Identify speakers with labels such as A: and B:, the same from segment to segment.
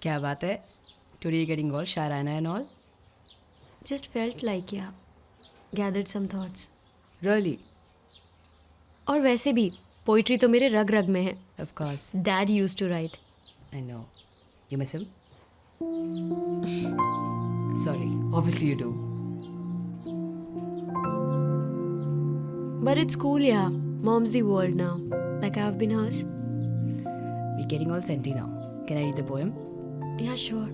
A: क्या बात है? Today you're getting all Sharana and all?
B: Just felt like, yeah. Gathered some thoughts.
A: Really?
B: और वैसे भी पोइट्री तो मेरे रग रग में है.
A: Of course.
B: Dad used to write.
A: I know. You miss him? Sorry. Obviously you do.
B: But it's cool, yeah. Mom's the world now. Like I've been hers.
A: We're getting all senti now. Can I read the poem?
B: Yeah, sure.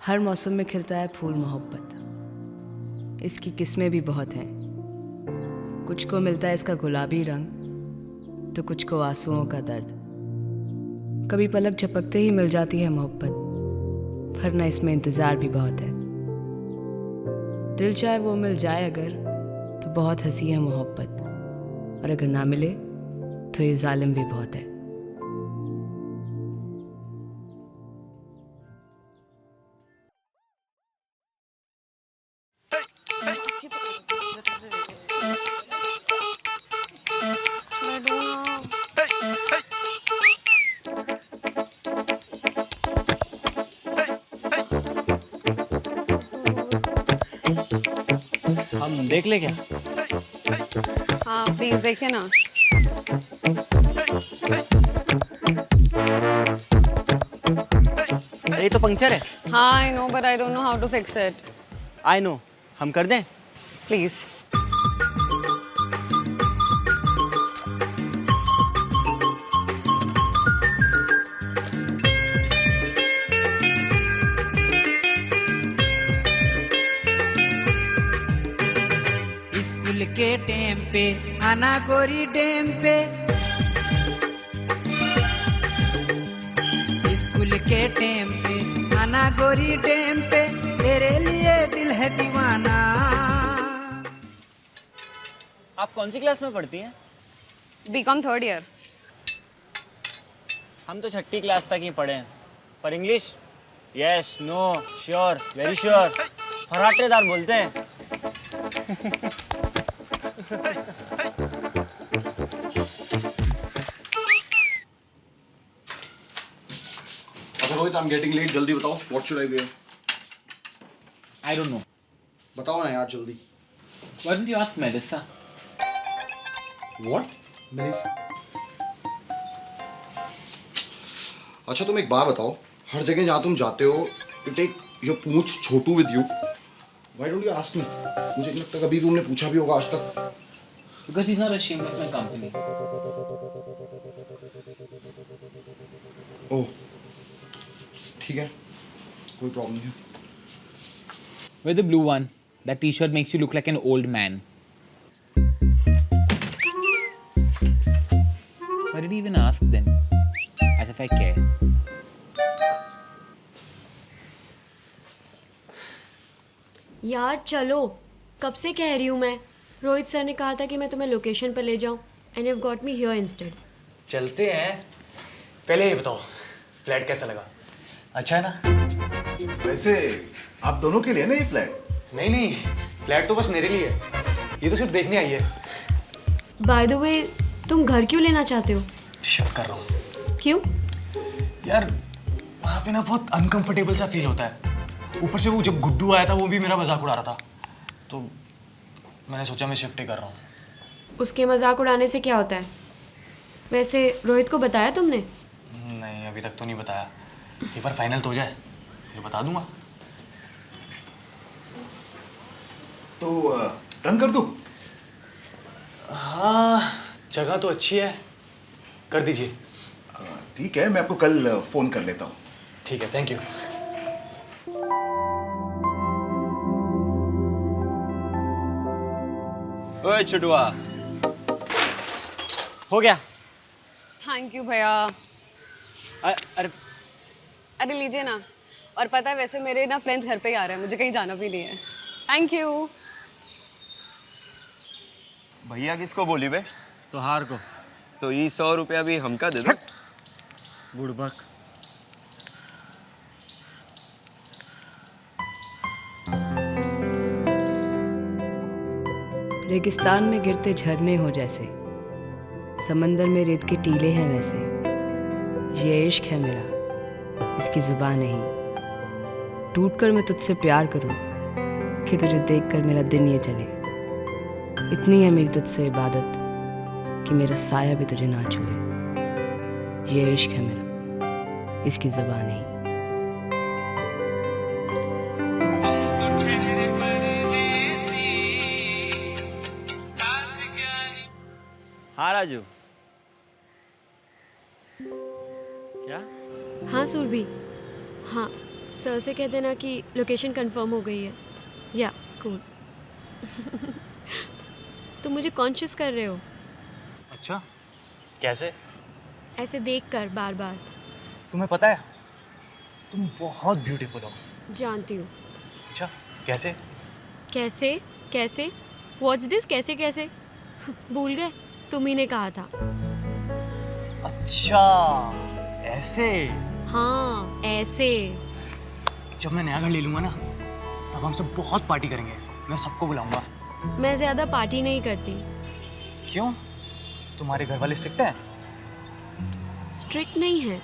A: हर मौसम में खिलता है फूल मोहब्बत. इसकी किस्में भी बहुत हैं. कुछ को मिलता है इसका गुलाबी रंग, तो कुछ को आंसुओं का दर्द. कभी पलक झपकते ही मिल जाती है मोहब्बत, वरना इसमें इंतज़ार भी बहुत है. दिल चाहे वो मिल जाए अगर, तो बहुत हंसी है मोहब्बत, और अगर ना मिले तो ये जालिम भी बहुत है.
C: हम देख ले क्या?
D: हाँ प्लीज देखिए ना.
C: अरे ये तो पंक्चर है.
D: हाँ I know but I don't know how to fix it.
C: I know. हम कर दें?
D: प्लीज.
E: स्कूल के टेम पे आना गोरी डेम पे. स्कूल के टेम पे आना गोरी डेम पे, तेरे लिए दिल है दीवाना.
C: आप कौन सी क्लास में पढ़ती हैं?
D: BCom third year.
C: हम तो छठी क्लास तक ही पढ़े हैं. पर English yes no sure very sure फराटेदार बोलते हैं.
F: अच्छा रोहित, I'm getting late. जल्दी बताओ, what should I wear?
G: I don't know.
F: बताओ ना यार जल्दी.
G: Why don't you ask Melissa?
F: What? अच्छा तुम एक बात बताओ, हर जगह जहाँ तुम जाते हो, you take your Poonch Chhotu with you. Why don't you ask me? मुझे नहीं लगता कभी तुमने पूछा भी होगा आज तक.
G: Because he's not ashamed of my company.
F: ओह ठीक है, कोई प्रॉब्लम नहीं है.
G: Wear the blue one. That t-shirt makes you look like an old man. Why did he even ask then? As if I care.
B: यार चलो, कब से कह रही हूँ मैं. रोहित सर ने कहा था कि मैं तुम्हें लोकेशन पर ले जाऊँ. And you have got me here instead.
H: चलते हैं. पहले ये बताओ फ्लैट कैसा लगा? अच्छा है ना?
I: वैसे आप दोनों के लिए ना ये फ्लैट?
H: नहीं नहीं, फ्लैट तो बस मेरे लिए है. ये तो सिर्फ देखने आई है.
B: बाय द वे, तुम घर क्यों लेना चाहते हो?
H: शक कर रहा हूँ.
B: क्यों?
H: यार वहाँ पे ना बहुत अनकंफर्टेबल सा फील होता है. ऊपर से वो जब गुड्डू आया था वो भी मेरा मजाक उड़ा रहा था, तो मैंने सोचा मैं शिफ्ट ही कर रहा हूँ.
B: उसके मजाक उड़ाने से क्या होता है? वैसे रोहित को बताया तुमने?
H: नहीं अभी तक तो नहीं बताया. पेपर फाइनल तो हो जाए फिर बता दूंगा.
I: तो डन कर दूं?
H: हाँ जगह तो अच्छी है, कर दीजिए.
I: ठीक है, मैं आपको कल फोन कर लेता हूँ.
H: ठीक है, थैंक यू.
C: ओए छुटुआ, हो गया?
D: थैंक यू भैया.
C: अरे
D: अरे लीजिए ना. और पता है वैसे मेरे ना फ्रेंड्स घर पे ही आ रहे हैं, मुझे कहीं जाना भी नहीं है. Thank you.
J: भैया किसको बोली बे?
C: तो हार को.
J: तो ये 100 रुपया भी हमका दे दो.
C: बुड़बक.
A: रेगिस्तान में गिरते झरने हो जैसे, समंदर में रेत के टीले हैं वैसे, ये इश्क है मेरा, इसकी जुबान नहीं। टूट कर मैं तुझसे प्यार करूं कि तुझे देखकर मेरा दिन ये चले। इतनी है मेरी तुझसे इबादत कि मेरा साया भी तुझे ना छुए। ये इश्क है मेरा, इसकी जुबान नहीं।
C: हाँ राजू। क्या?
B: हाँ सुरभि, हाँ सर से कह देना कि लोकेशन कंफर्म हो गई है। या कूल। तुम मुझे कॉन्शियस कर रहे हो
H: अच्छा, कैसे?
B: ऐसे देख कर बार बार।
H: तुम्हें पता है तुम बहुत ब्यूटीफुल हो।
B: जानती हूँ।
H: अच्छा, कैसे?
B: कैसे कैसे? व्हाट्स दिस कैसे कैसे? भूल गए, तुम ही ने कहा था।
H: अच्छा, ऐसे?
B: हाँ ऐसे।
H: जब मैं नया घर ले लूंगा ना, तब हम सब बहुत पार्टी करेंगे। मैं सबको बुलाऊंगा।
B: मैं ज़्यादा पार्टी नहीं करती।
H: क्यों? तुम्हारे घर वाले स्ट्रिक्ट हैं?
B: स्ट्रिक्ट नहीं है,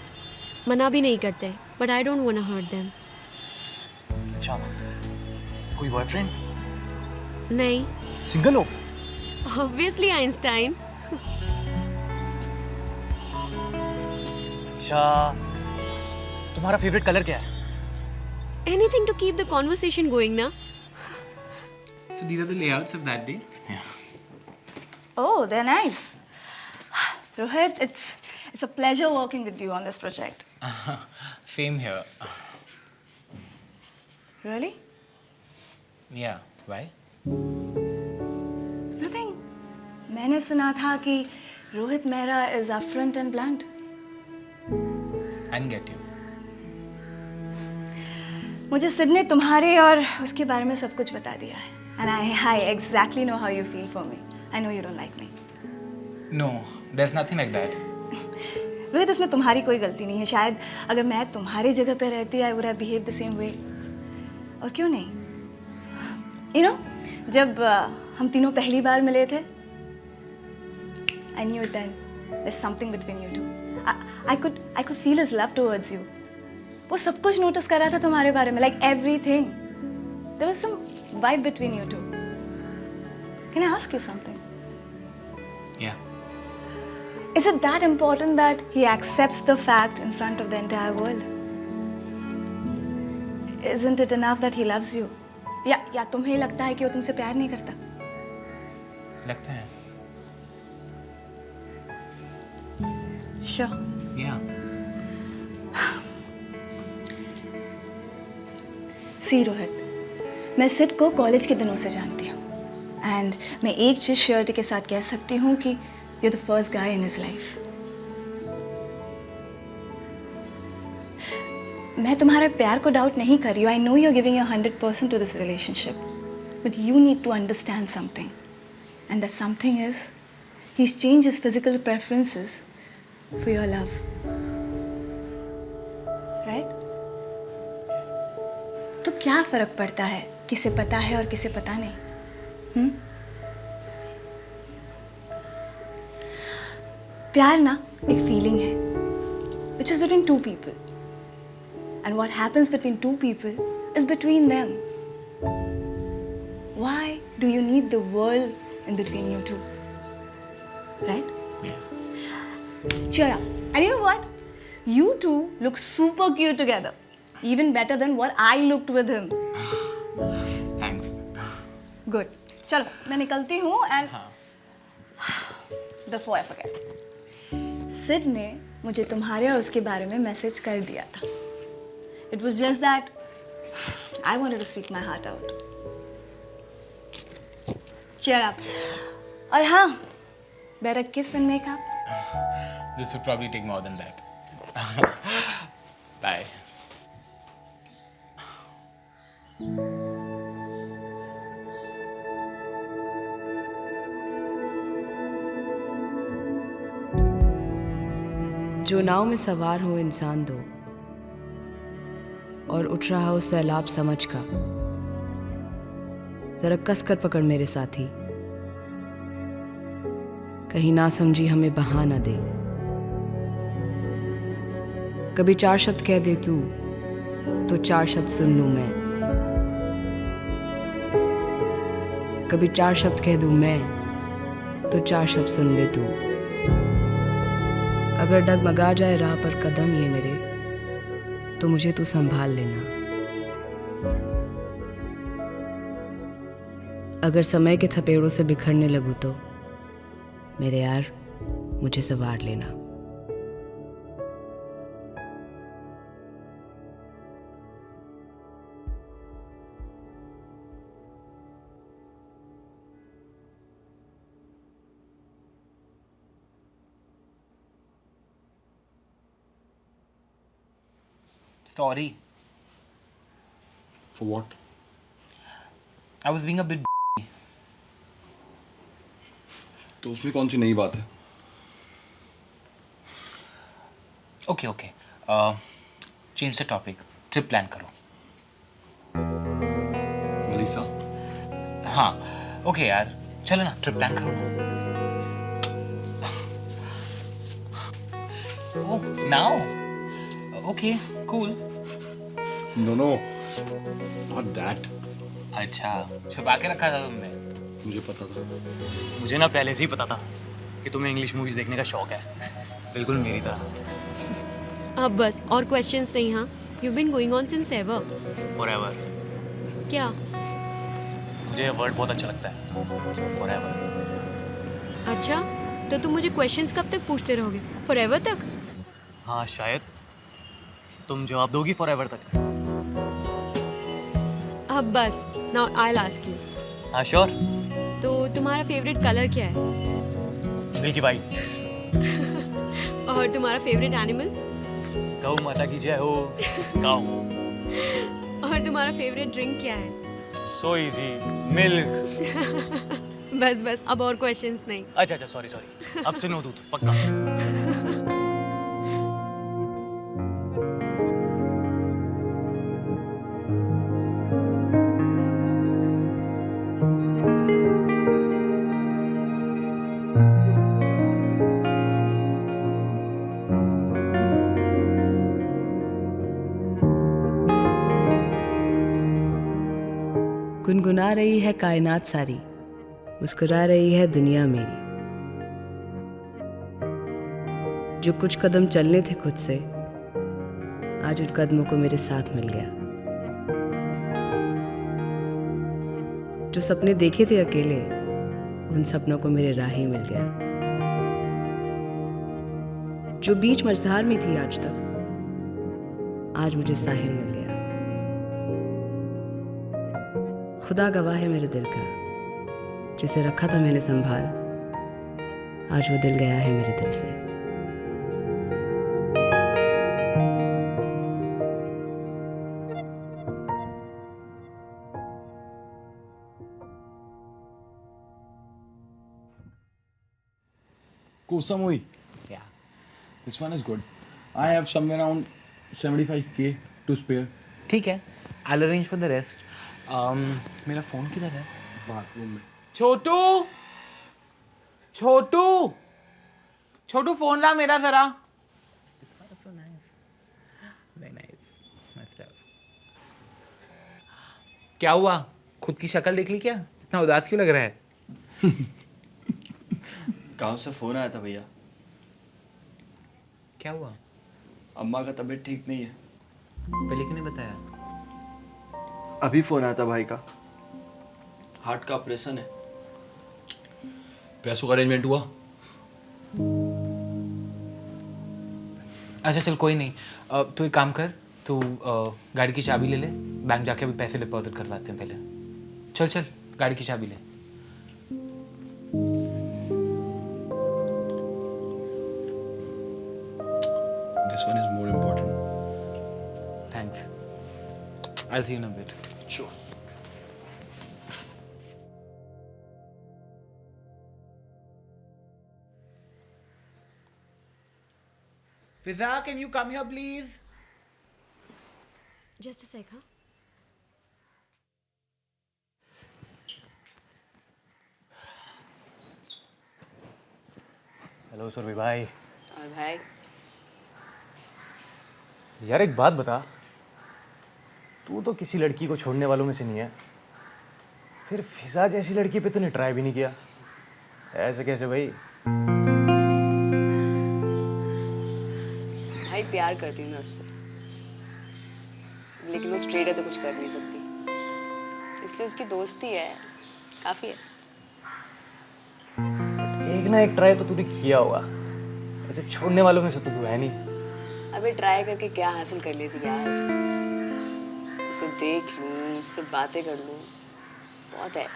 B: मना भी नहीं करते, but I don't want to hurt them.
H: अच्छा, कोई बॉयफ्रेंड?
B: नहीं।
H: सिंगल हो?
B: Obviously Einstein.
H: अच्छा, तुम्हारा फेवरेट कलर क्या है?
B: Anything to keep the conversation going, na?
G: So these are the layouts of that day.
K: Oh, they're nice. Rohit, it's a pleasure working with you on this project.
G: Same here.
K: Really?
G: Yeah. Why?
K: Nothing. मैंने सुना था कि Rohit Mehra is upfront and blunt.
G: And get you.
K: मुझे सिड ने तुम्हारे और उसके बारे में सब कुछ बता दिया है. And I exactly know how you feel for me. I know you don't like me.
G: No, there's nothing like that.
K: Rohit, इसमें तुम्हारी कोई गलती नहीं है. शायद अगर मैं तुम्हारी जगह पे रहती I would have behaved the same way. और क्यों नहीं? You know, जब हम तीनों पहली बार मिले थे, I knew it then. There's something between you two. I could feel his love towards you. वो सब कुछ नोटिस कर रहा था तुम्हारे बारे में, like everything. There was some vibe between you two. Can I ask you something?
G: Yeah.
K: Is it that important that he accepts the fact in front of the entire world? Isn't it enough that he loves you? या तुम्हें लगता है कि वो तुमसे प्यार नहीं करता?
G: लगता है.
K: Sure.
G: Yeah.
K: सी रोहित, मैं सिड को कॉलेज के दिनों से जानती हूँ. एंड मैं एक चीज़ श्योरिटी के साथ कह सकती हूँ कि you're the first guy in his life. मैं तुम्हारे प्यार को डाउट नहीं कर रही हूँ. I know you're giving your 100% to this relationship. But you need to understand something. And that something is, he's changed his physical preferences for your love. Right? तो क्या फर्क पड़ता है किसे पता है और किसे पता नहीं? प्यार ना एक फीलिंग है, which is between two people. And what happens between two people is between them. Why do you need the world in between you two? Right?
G: Yeah.
K: Cheer up. And you know what? You two look super cute together. Even better than what I looked with him.
G: Thanks.
K: Good. चलो मैं निकलती हूँ and before I forget, Sid ने मुझे तुम्हारे और उसके बारे में मैसेज कर दिया था. It was just that I wanted to speak my heart out. Cheer up. और हाँ, better kiss and make up.
G: This would probably take more than that. Bye.
A: जो नाव में सवार हो इंसान दो और उठ रहा हो सैलाब समझ का, जरा कस कर पकड़ मेरे साथी. कहीं ना समझी हमें बहा ना दे। कभी 4 शब्द कह दे तू तो 4 शब्द सुन लूं मैं, कभी 4 शब्द कह दूं मैं तो 4 शब्द सुन ले तू। अगर डगमगा जाए राह पर कदम ये मेरे, तो मुझे तू संभाल लेना। अगर समय के थपेड़ों से बिखरने लगूं तो मेरे यार मुझे संवार लेना।
G: Sorry.
F: For what?
G: I was being a bit.
F: तो उसमें कौन सी नई बात है?
G: Okay, okay. Change the topic. Trip plan करो.
F: मनीषा?
G: हाँ. Okay यार. चलो ना. Trip plan करो ना. Oh, now? Okay, cool.
F: No, not that.
G: अच्छा. छुपा के रखा था तुमने.
F: मुझे पता था.
H: मुझे ना पहले से ही पता था कि तुम्हें इंग्लिश मूवीज देखने का शौक है, बिल्कुल मेरी तरह।
B: अब बस और क्वेश्चंस नहीं। हाँ, you been going on since ever.
H: Forever.
B: क्या?
H: मुझे ये वर्ड बहुत अच्छा लगता है, फॉरएवर।
B: अच्छा, तो तुम मुझे क्वेश्चंस कब तक पूछते रहोगे? फॉरएवर तक?
H: हाँ शायद तुम जवाब दोगी फॉरएवर तक।
B: अब बस, now I will ask you.
H: हाँ श्योर।
B: तो तुम्हारा फेवरेट कलर क्या है?
H: Milky white.
B: और तुम्हारा फेवरेट एनिमल?
H: गौ माता की जय हो। गाँव।
B: और तुम्हारा फेवरेट ड्रिंक क्या है?
H: So easy, milk.
B: बस बस, अब और क्वेश्चंस नहीं।
H: अच्छा अच्छा, सॉरी सॉरी, अब से नो दूध पक्का।
A: गुनगुना रही है कायनात सारी, मुस्कुरा रही है दुनिया मेरी। जो कुछ कदम चलने थे खुद से, आज उन कदमों को मेरे साथ मिल गया। जो सपने देखे थे अकेले, उन सपनों को मेरे राह ही मिल गया। जो बीच मझधार में थी आज तक, आज मुझे साहिल मिल गया। खुदा गवाह है मेरे दिल का, जिसे रखा था मैंने संभाल, आज वो दिल गया है मेरे दिल से।
F: Kosa movie.
G: Yeah.
F: This one is good. I have somewhere around 75K to spare.
G: ठीक है. I'll arrange for the rest. मेरा फोन किधर है?
F: बाथरूम में.
G: छोटू, छोटू, छोटू फोन ला मेरा जरा। क्या हुआ? खुद की शक्ल देख ली क्या? इतना उदास क्यों लग रहा है?
C: गांव से फोन आया था भैया।
G: क्या हुआ?
C: अम्मा का तबीयत ठीक नहीं है।
G: पहले किसने बताया?
C: अभी फोन आया था भाई का, हार्ट का ऑपरेशन है।
F: पैसों का अरेंजमेंट हुआ?
G: अच्छा चल कोई नहीं। तू एक काम कर, तू गाड़ी की चाबी ले ले, बैंक जाके अभी पैसे डिपॉजिट करवाते हैं पहले। चल चल गाड़ी की चाबी ले।
F: This one is more important.
G: Thanks. I'll see you in a bit.
F: Sure.
G: Fiza, can you come here please?
B: Just a sec. हाँ,
H: हेलो सुरभि भाई।
K: और भाई
H: यार एक बात बता, तू तो किसी लड़की को छोड़ने वालों में से नहीं है, फिर फिजा जैसी लड़की पे तूने ट्राई भी नहीं किया, ऐसे कैसे भाई?
K: भाई प्यार करती हूँ मैं उससे, लेकिन वो स्ट्रेट है तो कुछ कर नहीं सकती, इसलिए उसकी दोस्ती है काफी है।
H: एक ना एक ट्राई तो तूने किया होगा, ऐसे छोड़ने वालों में से तो तू है नहीं।
K: अबे ट्राई करके क्या हासिल कर लेती यार, उसे देख लूँ, उससे बातें कर लूँ, बहुत है।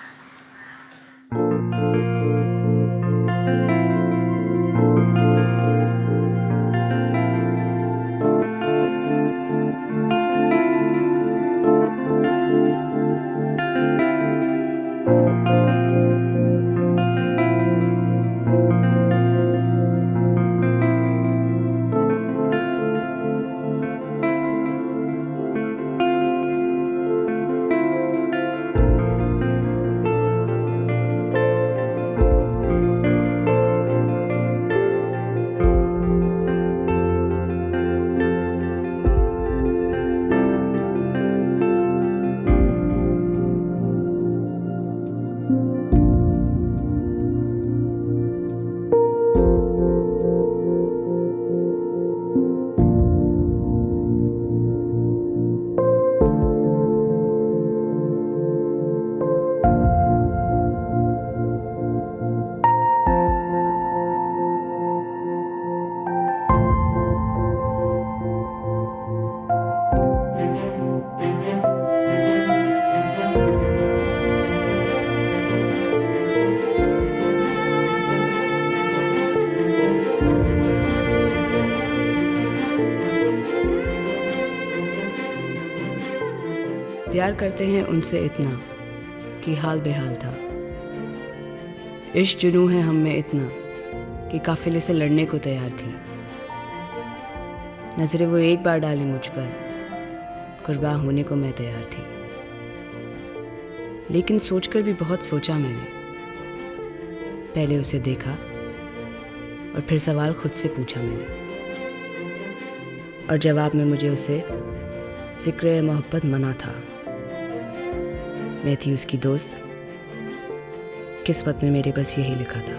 A: प्यार करते हैं उनसे इतना कि हाल बेहाल था। इश्क जुनून है हम में इतना कि काफिले से लड़ने को तैयार थी। नजरें वो एक बार डाली मुझ पर, कुर्बान होने को मैं तैयार थी। लेकिन सोचकर भी बहुत सोचा मैंने। पहले उसे देखा और फिर सवाल खुद से पूछा मैंने, और जवाब में मुझे उसे जिक्र मोहब्बत मना था। मैं थी उसकी दोस्त, किस्मत में मेरे बस यही लिखा था।